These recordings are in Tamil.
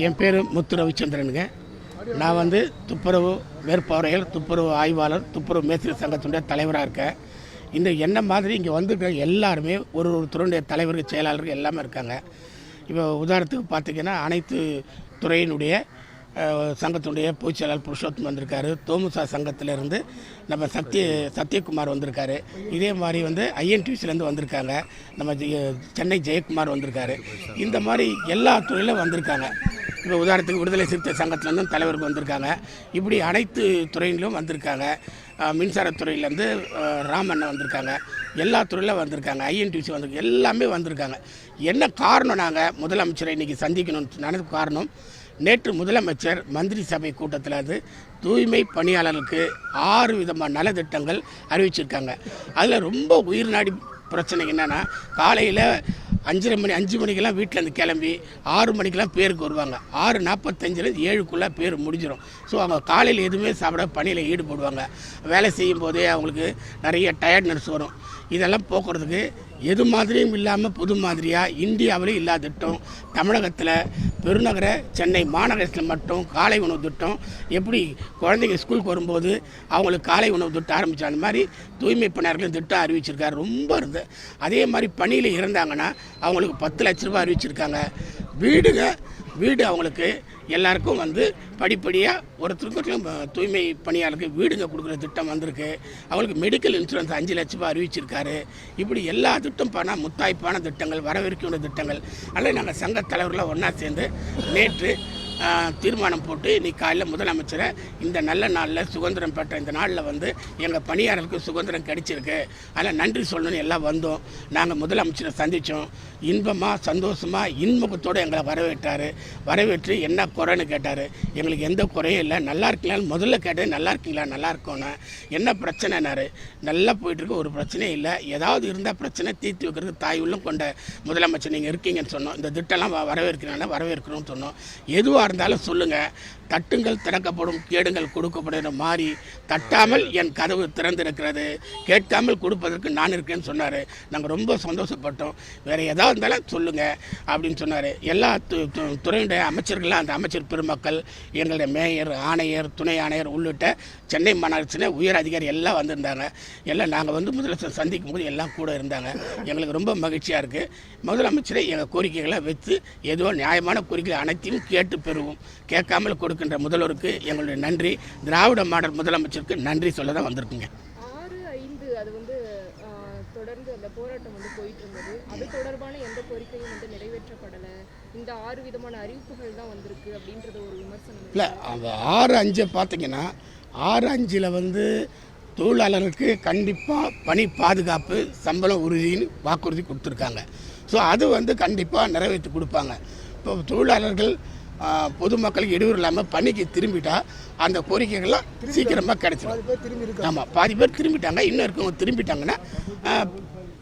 என் பேர் முத்து ரவிச்சந்திரனுங்க. நான் வந்து துப்புரவு மேற்பார்வையாளர், துப்புரவு ஆய்வாளர், துப்புரவு மேஸ்திரி சங்கத்தினுடைய தலைவராக இருக்கேன். இந்த என்ன மாதிரி இங்கே வந்துருக்க எல்லாருமே ஒரு துறையுடைய தலைவர்கள், செயலாளர்கள் எல்லாமே இருக்காங்க. இப்போ உதாரணத்துக்கு பார்த்திங்கன்னா அனைத்து துறையினுடைய சங்கத்தினுடைய பொதுச் செயலாளர் புருஷோத்தம் வந்திருக்காரு. தோமுசா சங்கத்திலேருந்து நம்ம சத்யகுமார் வந்திருக்காரு. இதே மாதிரி வந்து ஐஎன்டிசிலேருந்து வந்திருக்காங்க. நம்ம சென்னை ஜெயக்குமார் வந்திருக்காரு. இந்த மாதிரி எல்லா துறையிலும் வந்திருக்காங்க. இப்போ உதாரணத்துக்கு விடுதலை சிறுத்தை சங்கத்திலேருந்து தலைவருக்கு வந்திருக்காங்க. இப்படி அனைத்து துறையிலும் வந்திருக்காங்க. மின்சாரத்துறையிலேருந்து ராமண்ணன் வந்திருக்காங்க. எல்லா துறையிலும் வந்திருக்காங்க. ஐஎன்டிசி வந்திருக்கு, எல்லாமே வந்திருக்காங்க. என்ன காரணம், நாங்கள் முதலமைச்சரை இன்றைக்கி சந்திக்கணும்னு நினைக்க காரணம், நேற்று முதலமைச்சர் மந்திரி சபை கூட்டத்தில் வந்து தூய்மை பணியாளர்களுக்கு 6 விதமான நலத்திட்டங்கள் அறிவிச்சிருக்காங்க. அதில் ரொம்ப உயிர்நாடி பிரச்சனை என்னென்னா, காலையில் 5 மணிக்கெல்லாம் வீட்டிலேருந்து கிளம்பி 6 மணிக்கெல்லாம் பேருக்கு வருவாங்க. 6:45 7க்குள்ளே பேர் முடிஞ்சிடும். ஸோ அவங்க காலையில் எதுவுமே சாப்பிட பணியில் ஈடுபடுவாங்க. வேலை செய்யும் போதே அவங்களுக்கு நிறைய டயர்ட்னஸ் வரும். இதெல்லாம் போக்குறதுக்கு எது மாதிரியும் இல்லாமல் புது மாதிரியாக இந்தியாவிலே இல்லாத திட்டம் தமிழகத்தில் பெருநகர சென்னை மாநகரத்தில் மட்டும் காலை உணவு திட்டம். எப்படி குழந்தைங்க ஸ்கூலுக்கு வரும்போது அவங்களுக்கு காலை உணவு திட்டம் ஆரம்பித்தா அந்த மாதிரி தூய்மை பணியாளர்கள் திட்டம் அறிவிச்சிருக்காரு. ரொம்ப இருந்து அதே மாதிரி பணியில் இருந்தாங்கன்னா அவங்களுக்கு 10 லட்ச ரூபா அறிவிச்சிருக்காங்க. வீடு அவங்களுக்கு எல்லாருக்கும் வந்து படிப்படியாக ஒருத்தருக்கும் தூய்மை பணியாளருக்கு வீடுங்க கொடுக்குற திட்டம் வந்திருக்கு. அவங்களுக்கு மெடிக்கல் இன்சூரன்ஸ் 5 லட்ச ரூபா அறிவிச்சிருக்காரு. இப்படி எல்லா திட்டம் பண்ணால் முத்தாய்ப்பான திட்டங்கள், வரவேற்கின்ற திட்டங்கள். அதனால் நாங்கள் சங்க தலைவர்களாக ஒன்றா சேர்ந்து நேற்று தீர்மானம் போட்டு இன்றைக்கி காலையில் முதலமைச்சரை இந்த நல்ல நாளில், சுதந்திரம் பெற்ற இந்த நாளில் வந்து எங்கள் பணியாளர்களுக்கு சுதந்திரம் கிடைச்சிருக்கு, அதில் நன்றி சொல்லணும்னு எல்லாம் வந்தோம். நாங்கள் முதலமைச்சரை சந்தித்தோம். இன்பமாக சந்தோஷமாக இன்முகத்தோடு எங்களை வரவேற்று என்ன குறைன்னு கேட்டார். எங்களுக்கு எந்த குறையும் இல்லை, நல்லா இருக்கீங்களான்னு முதல்ல கேட்டது. நல்லா இருக்கீங்களா? நல்லா இருக்கோன்னு. என்ன பிரச்சனைனாரு? நல்லா போயிட்டுருக்கு, ஒரு பிரச்சனையும் இல்லை. ஏதாவது இருந்தால் பிரச்சனை தீர்த்து வைக்கிறதுக்கு தாய் உள்ளம் கொண்ட முதலமைச்சர் நீங்கள் இருக்கீங்கன்னு சொன்னோம். இந்த திட்டம்லாம் வரவேற்கணும்னு சொன்னோம். எதுவாக இருந்தாலும் சொல்லுங்கள், தட்டுங்கள் திறக்கப்படும், கேடுங்கள் கொடுக்கப்படும் மாறி தட்டாமல் என் கதவு திறந்திருக்கிறது, கேட்காமல் கொடுப்பதற்கு நான் இருக்கேன்னு சொன்னார். நாங்கள் ரொம்ப சந்தோஷப்பட்டோம். வேறு ஏதாவது இருந்தாலும் சொல்லுங்கள் அப்படின்னு சொன்னார். எல்லா துறையுடைய அமைச்சர்கள்லாம், அந்த அமைச்சர் பெருமக்கள், எங்களுடைய மேயர், ஆணையர், துணை ஆணையர் உள்ளிட்ட சென்னை மாநகராட்சியில் உயர் அதிகாரி எல்லாம் வந்திருந்தாங்க. எல்லாம் நாங்கள் வந்து முதலமைச்சர் சந்திக்கும் போது எல்லாம் கூட இருந்தாங்க. எங்களுக்கு ரொம்ப மகிழ்ச்சியாக இருக்குது. முதலமைச்சரை எங்கள் கோரிக்கைகளை வச்சு ஏதோ நியாயமான கோரிக்கைகள் அனைத்தையும் கேட்டு பெறுவோம். கேட்காமல் கொடுக்கின்ற முதல்வருக்கு எங்களுடைய நன்றி. திராவிட மாடல் முதலமைச்சருக்கு நன்றி சொல்ல தான் வந்திருக்குங்க. 6/5 அது வந்து தொடர்ந்து அந்த போராட்டம் வந்து போயிட்டு இருந்தது. அது தொடர்பான எந்த கோரிக்கையும் வந்து நிறைவேற்றப்படலை. இந்த 6 விதமான அறிவிப்புகள் தான் வந்திருக்கு அப்படின்றது ஒரு விமர்சனம் இல்லை. அந்த 6/5 பார்த்தீங்கன்னா 6/5 வந்து தொழிலாளருக்கு கண்டிப்பாக பணி பாதுகாப்பு, சம்பளம் உறுதின்னு வாக்குறுதி கொடுத்துருக்காங்க. ஸோ அது வந்து கண்டிப்பாக நிறைவேற்றி கொடுப்பாங்க. இப்போ தொழிலாளர்கள் பொதுமக்களுக்கு இடையூறு இல்லாமல் பணிக்கு திரும்பிட்டா அந்த கோரிக்கைகள்லாம் சீக்கிரமாக கிடைச்சிடும். ஆமாம், பாதி பேர் திரும்பிட்டாங்க. இன்னும் இருக்கவங்க திரும்பிட்டாங்கன்னா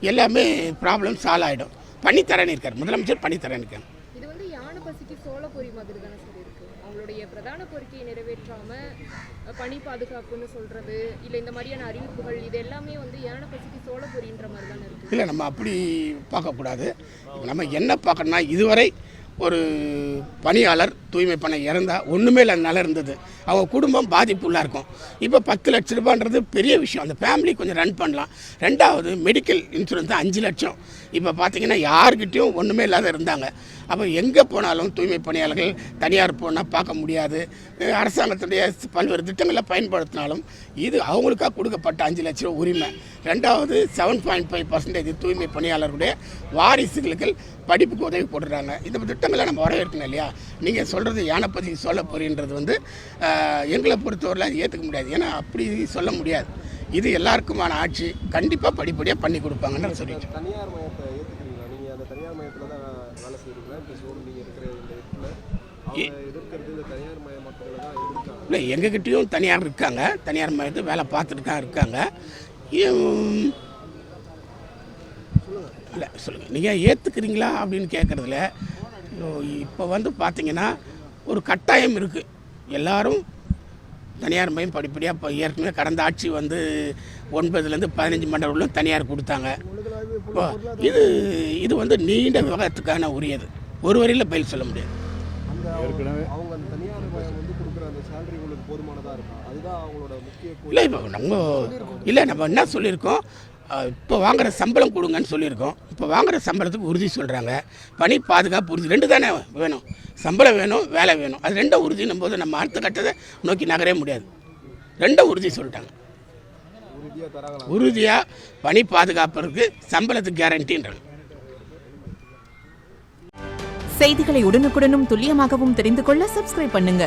எல்லாமே ப்ராப்ளம் சால்வ் ஆகிடும். பண்ணித்தரேன்னு இருக்கார் முதலமைச்சர், பண்ணித்தரேன்னு இருக்காங்க. இது வந்து யானை பசிக்கு சோளப்பொரி மாதிரி தானே சார் இருக்குது. அவங்களுடைய பிரதான கோரிக்கையை நிறைவேற்றாமல் பணி பாதுகாப்புன்னு சொல்கிறது, இல்லை இந்த மாதிரியான அறிவிப்புகள், இது எல்லாமே வந்து யானை பசிக்கு சோளப்பொரின்ற மாதிரி தானே இருக்குது. இல்லை, நம்ம அப்படி பார்க்கக்கூடாது. நம்ம என்ன பார்க்கணும்னா, இதுவரை ஒரு பணியாளர் தூய்மை பண்ண இறந்தால் ஒன்றுமே இல்லை, நல்லா இருந்தது, அவங்க குடும்பம் பாதிப்புள்ளாக இருக்கும். இப்போ 10 லட்ச ரூபான்றது பெரிய விஷயம். அந்த ஃபேமிலி கொஞ்சம் ரன் பண்ணலாம். 2வது மெடிக்கல் இன்சூரன்ஸ் 5 லட்சம். இப்போ பார்த்திங்கன்னா யார்கிட்டையும் ஒன்றுமே இல்லாத இருந்தாங்க. அப்போ எங்கே போனாலும் தூய்மை பணியாளர்கள் தனியார் போனால் பார்க்க முடியாது. அரசாங்கத்துடைய பல்வேறு திட்டங்களை பயன்படுத்தினாலும் இது அவங்களுக்காக கொடுக்கப்பட்ட 5 லட்ச ரூபா உரிமை. 2வது 7.5% தூய்மை பணியாளர்களுடைய வாரிசுகளுக்கு படிப்புக்கு உதவி போடுறாங்க. இந்த திட்டங்களை நம்ம வரவேற்கணும் இல்லையா? நீங்கள் சொல்கிறது யானைப்பதி சொல்ல போறீன்றது வந்து எங்களை பொறுத்தவரையில் அது ஏற்றுக்க முடியாது. ஏன்னா அப்படி சொல்ல முடியாது. இது எல்லாருக்குமான ஆட்சி. கண்டிப்பாக படிப்படியாக பண்ணி கொடுப்பாங்கன்னு சொல்லிட்டு. தனியார் மையத்தை ஏற்றுக்கிறீங்களா? நீங்கள் அந்த தனியார் மையத்தில் தான் வேலை செய்கிறீங்களா? இப்போ நீங்கள் இருக்கிற இந்த இடத்துல எதிர்க்கிறது இந்த தனியார் மய மக்களை தான் எதிர்க்காங்க. இல்லை, எங்ககிட்டையும் தனியார் இருக்காங்க. தனியார் மையத்தை வேலை பார்த்துட்டு தான் இருக்காங்க. இல்லை சொல்லுங்கள், நீங்கள் ஏற்றுக்கிறீங்களா அப்படின்னு கேட்குறதுல இப்போ வந்து பார்த்திங்கன்னா ஒரு கட்டாயம் இருக்குது. எல்லோரும் தனியார் மையம் படிப்படியாக இப்போ ஏற்கனவே கடந்த ஆட்சி வந்து 9லேருந்து 15 மண்டலம் தனியார் கொடுத்தாங்க. இப்போ இது வந்து நீண்ட விவகாரத்துக்கான உரியது. ஒரு வரியில் பதில் சொல்ல முடியாது. அவங்க அந்த தனியார் மயம் வந்து கொடுக்குற அந்த சேலரி உங்களுக்கு போதுமானதாக இருக்கா? அதுதான் அவங்களோட முக்கிய இல்லை இப்போ நம்ம என்ன சொல்லியிருக்கோம், இப்போ வாங்குகிற சம்பளம் கொடுங்கன்னு சொல்லியிருக்கோம். இப்போ வாங்குகிற சம்பளத்துக்கு உறுதி சொல்கிறாங்க. பணி பாதுகாப்பு உறுதி 2 தானே வேணும். சம்பளம் வேணும், வேலை வேணும். அது 2 உறுதினும் போது நம்ம அடுத்த கட்டத்தை நோக்கி நகரவே முடியாது. 2 உறுதி சொல்லிட்டாங்க. உறுதியாக பணி பாதுகாப்பிற்கு சம்பளத்துக்கு கேரண்டின்றாங்க. செய்திகளை உடனுக்குடனும் துல்லியமாகவும் தெரிந்து கொள்ள சப்ஸ்கிரைப் பண்ணுங்க.